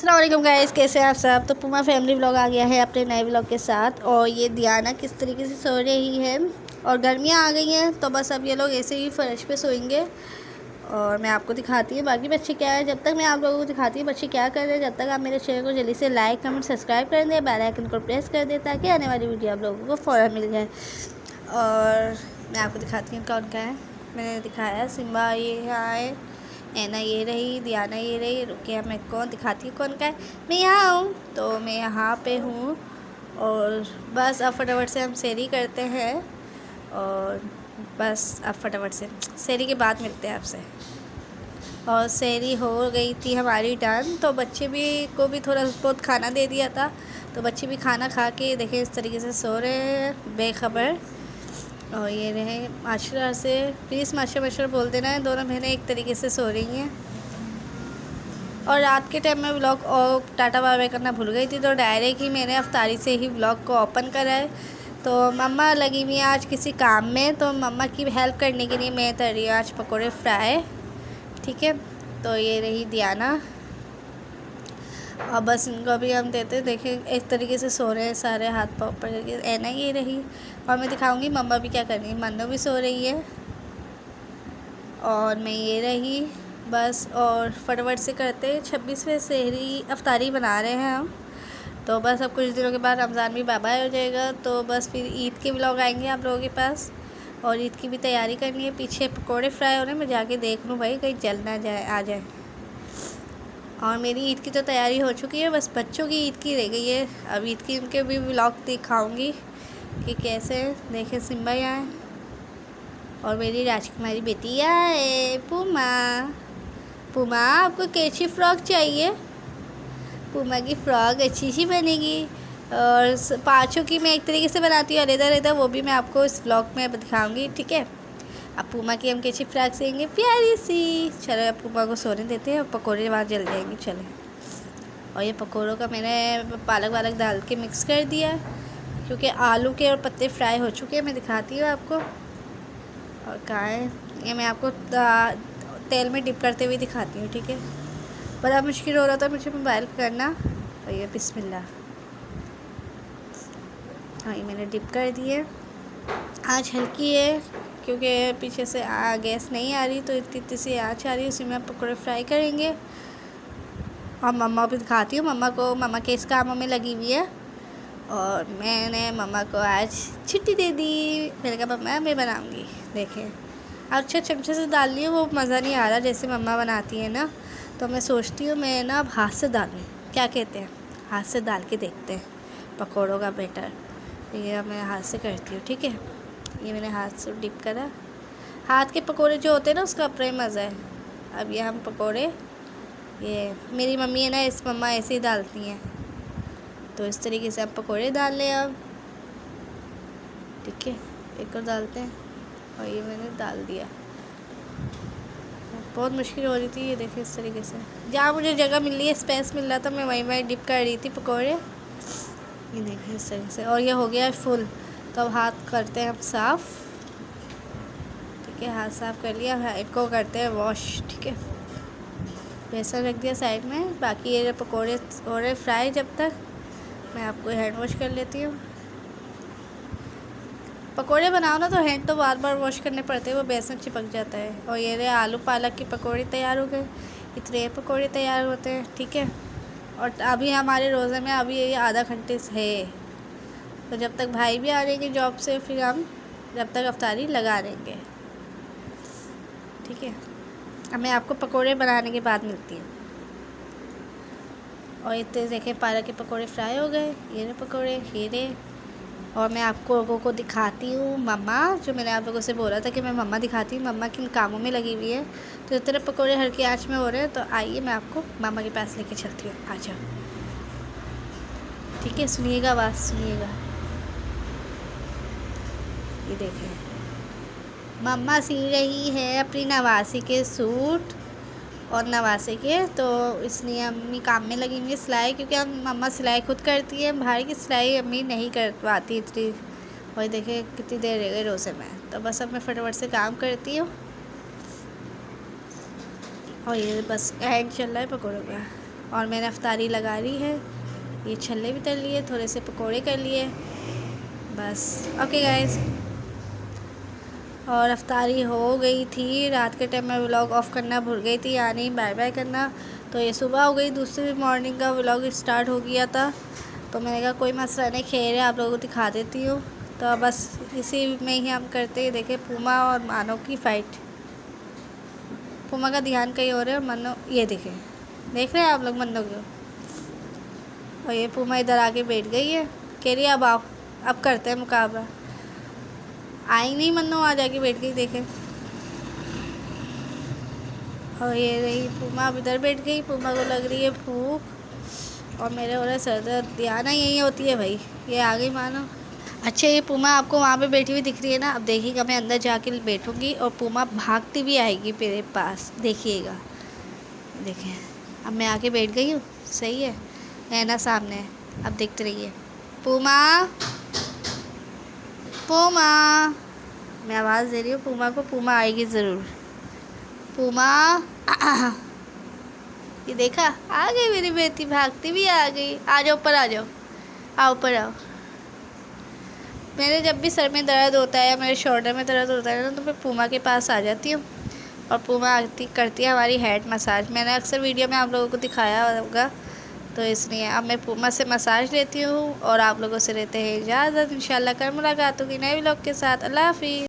अस्सलाम वालेकुम गाइस, कैसे हैं आप सब। तो पुमा फैमिली व्लॉग आ गया है अपने नए व्लॉग के साथ। और ये दियाना किस तरीके से सो रही है। और गर्मियाँ आ गई हैं तो बस अब ये लोग ऐसे ही फर्श पे सोएंगे। और मैं आपको दिखाती हूँ बाकी बच्चे क्या है। जब तक मैं आप लोगों को दिखाती हूँ बच्चे क्या कर रहे हैं, जब तक आप मेरे चैनल को जल्दी से लाइक कमेंट सब्सक्राइब कर दें, बेल आइकन को प्रेस कर दें ताकि आने वाली वीडियो आप लोगों को फ़ौरन मिल जाए। और मैं आपको दिखाती हूँ कौन का है। मैंने दिखाया सिम्बा ये है, ऐना ये रही, दियाना ये रही। रुकिए मैं कौन दिखाती हूँ कौन का है। मैं यहाँ हूँ, तो मैं यहाँ पे हूँ। और बस अब फटाफट से हम सैरी करते हैं। और बस अब फटाफट से सैरी के बाद मिलते हैं आपसे। और सैरी हो गई थी हमारी डन, तो बच्चे भी को भी थोड़ा बहुत खाना दे दिया था। तो बच्चे भी खाना खा के देखें इस तरीके से सो रहे हैं बेखबर। और ये रहे माशाल्लाह से, प्लीज़ माशाल्लाह बोल देना है। दोनों बहनें एक तरीके से सो रही हैं। और रात के टाइम में व्लॉग और टाटा बाय बाय करना भूल गई थी, तो डायरेक्ट ही मैंने अफ्तारी से ही व्लॉग को ओपन करा है। तो मम्मा लगी हुई है आज किसी काम में, तो मम्मा की हेल्प करने के लिए मैं कर रही हूँ आज पकौड़े फ्राई। ठीक है, तो ये रही दियाना। और बस इनको अभी हम देते देखें एक तरीके से सो रहे हैं सारे हाथ पाँव ऊपर करके। ऐना ये रही। और मैं दिखाऊंगी मम्मा भी क्या कर रही है। मन्नो भी सो रही है और मैं ये रही बस। और फटाफट से करते 26वें सहरी अफ्तारी बना रहे हैं हम। तो बस अब कुछ दिनों के बाद रमज़ान भी बाबा हो जाएगा, तो बस फिर ईद के व्लॉग आएंगे आप लोगों के पास। और ईद की भी तैयारी करनी है। पीछे पकोड़े फ्राई हो रहे हैं, मैं जाके देख लूँ भाई कहीं जल ना जाए आ जाए। और मेरी ईद की तो तैयारी हो चुकी है, बस बच्चों की ईद की रह गई है। अब ईद की उनके भी व्लॉग दिखाऊंगी कि कैसे। देखें सिम्बा यहाँ है और मेरी राजकुमारी बेटी यहाँ है पुमा। पुमा आपको कैसी फ़्रॉक चाहिए। पुमा की फ़्रॉक अच्छी सी बनेगी। और पाँचों की मैं एक तरीके से बनाती हूँ अलग अलग, वो भी मैं आपको इस व्लॉग में दिखाऊंगी। ठीक है, अब पुमा की हम कैसी फ्रॉक सिएंगे प्यारी सी। चलो अब पुमा को सोने देते हैं और पकौड़े वहाँ जल जाएंगे। चले। और ये पकौड़ों का मैंने पालक वालक डाल के मिक्स कर दिया क्योंकि आलू के और पत्ते फ्राई हो चुके हैं। मैं दिखाती हूँ आपको। और कहाँ है ये, मैं आपको तेल में डिप करते हुए दिखाती हूँ। ठीक है, बड़ा मुश्किल हो रहा था मुझे मोबाइल करना। और ये बिस्मिल्लाह। हाँ, ये मैंने डिप कर दिए। आँच हल्की है क्योंकि पीछे से गैस नहीं आ रही, तो इतनी सी आँच आ रही है, उसी में आप पकौड़े फ्राई करेंगे। और मम्मा भी दिखाती हूँ। मम्मा के इस कामों में लगी हुई है। और मैंने मम्मा को आज छुट्टी दे दी। मैंने कहा मम्मा मैं बनाऊँगी। देखें अच्छा चमचे से डाल लियो, वो मज़ा नहीं आ रहा जैसे मम्मा बनाती है ना। तो मैं सोचती हूँ मैं ना अब हाथ से डालूँ। क्या कहते हैं, हाथ से डाल के देखते हैं पकौड़ों का बैटर। ये मैं हाथ से करती हूँ। ठीक है, ये मैंने हाथ से डिप करा। हाथ के पकौड़े जो होते हैं ना उसका अपना ही मज़ा है। अब ये हम पकौड़े, ये मेरी मम्मी है ना, इस मम्मा ऐसे ही डालती हैं, तो इस तरीके से आप पकौड़े डाल लें अब। ठीक है, एक और डालते हैं। और ये मैंने डाल दिया। बहुत मुश्किल हो रही थी, ये देखिए इस तरीके से। जहाँ मुझे जगह मिल रही है, स्पेस मिल रहा था, मैं वहीं डिप कर रही थी पकौड़े। ये देखिए इस तरीके से। और ये हो गया है फुल। तो अब हाथ करते हैं हम साफ़। ठीक है, हाथ साफ़ कर लिया। हाथ को करते हैं वॉश। ठीक है, बेसन रख दिया साइड में। बाकी ये पकौड़े हो रहे फ्राई, जब तक मैं आपको हैंड वॉश कर लेती हूँ। पकोड़े बनाओ ना तो हैंड तो बार बार वॉश करने पड़ते हैं, वो बेसन चिपक जाता है। और ये रहे आलू पालक की पकौड़े तैयार हो गए। इतने पकौड़े तैयार होते हैं। ठीक है, और अभी हमारे रोज़े में अभी ये आधा घंटे से है, तो जब तक भाई भी आ जाएंगे जॉब से फिर हम जब तक अफ्तारी लगा देंगे। ठीक है, अब मैं आपको पकोड़े बनाने के बाद मिलती हूँ। और इतने देखें पालक के पकोड़े फ्राई हो गए। ये रहे पकोड़े, ये रहे। और मैं आपको लोगों को दिखाती हूँ मम्मा, जो मैंने आप लोगों से बोला था कि मैं मम्मा दिखाती हूँ। मम्मा किन कामों में लगी हुई है। तो इतने पकोड़े हल्की आंच में हो रहे हैं, तो आइए मैं आपको मम्मा के पास लेके चलती हूँ। आ जाओ। ठीक है, सुनिएगा, आवाज़ सुनिएगा। ये देखें मम्मा सी रही है अपनी नवासी के सूट और नवासे के, तो इसलिए अम्मी काम में लगी हुई है सिलाई, क्योंकि हम मम्मा सिलाई खुद करती है, बाहर की सिलाई अम्मी नहीं कर पाती इतनी। और देखे कितनी देर रह गई रोज़े में, तो बस अब मैं फटाफट से काम करती हूँ। और ये बस हैंग चल रहा है पकौड़ों का। और मैंने अफ्तारी लगा ली है। ये छल्ले भी तल लिए, थोड़े से पकोड़े कर लिए, बस। ओके गाइस, और अफ्तारी हो गई थी। रात के टाइम में व्लॉग ऑफ करना भूल गई थी, यानी बाय बाय करना। तो ये सुबह हो गई, दूसरी मॉर्निंग का व्लॉग स्टार्ट हो गया था। तो मैंने कहा कोई मसला नहीं, खेल है, आप लोगों को दिखा देती हूँ। तो बस इसी में ही हम करते हैं। देखें पूमा और मानो की फ़ाइट। पूमा का ध्यान कहीं और है और मनो ये देखें, देख रहे हैं आप लोग मन्नो को। और ये पूमा इधर आके बैठ गई है, कह रही है अब आओ, अब करते हैं मुकाबला। आई नहीं मन्नो, आ जाके बैठ गई, देखें। और ये रही पूमा, अब इधर बैठ गई। पूमा को लग रही है भूख और मेरे हो रहा है सर दर्द। ध्यान यही होती है भाई, ये आ गई मानो। अच्छा, ये पूमा आपको वहाँ पे बैठी हुई दिख रही है ना, अब देखिएगा मैं अंदर जाके बैठूंगी और पूमा भागती भी आएगी मेरे पास, देखिएगा। देखें, अब मैं आके बैठ गई हूँ, सही है ना, सामने है, अब देखते रहिए। पूमा, पूमा, मैं आवाज़ दे रही हूँ पूमा को, पूमा आएगी ज़रूर। पूमा ये देखा, आ गई मेरी बेटी, भागती भी आ गई। आ जाओ ऊपर, आ जाओ, आओ ऊपर आओ। मेरे जब भी सर में दर्द होता है या मेरे शोल्डर में दर्द होता है ना, तो मैं पूमा के पास आ जाती हूँ और पूमा आती करती है हमारी हेड मसाज। मैंने अक्सर वीडियो में आप लोगों को दिखाया होगा, तो इसलिए अब मैं पूमा से मसाज लेती हूँ और आप लोगों से लेते हैं इजाज़त। इंशाल्लाह कल मुलाकात होगी नए व्लॉग के साथ। अल्लाह हाफ़िज़।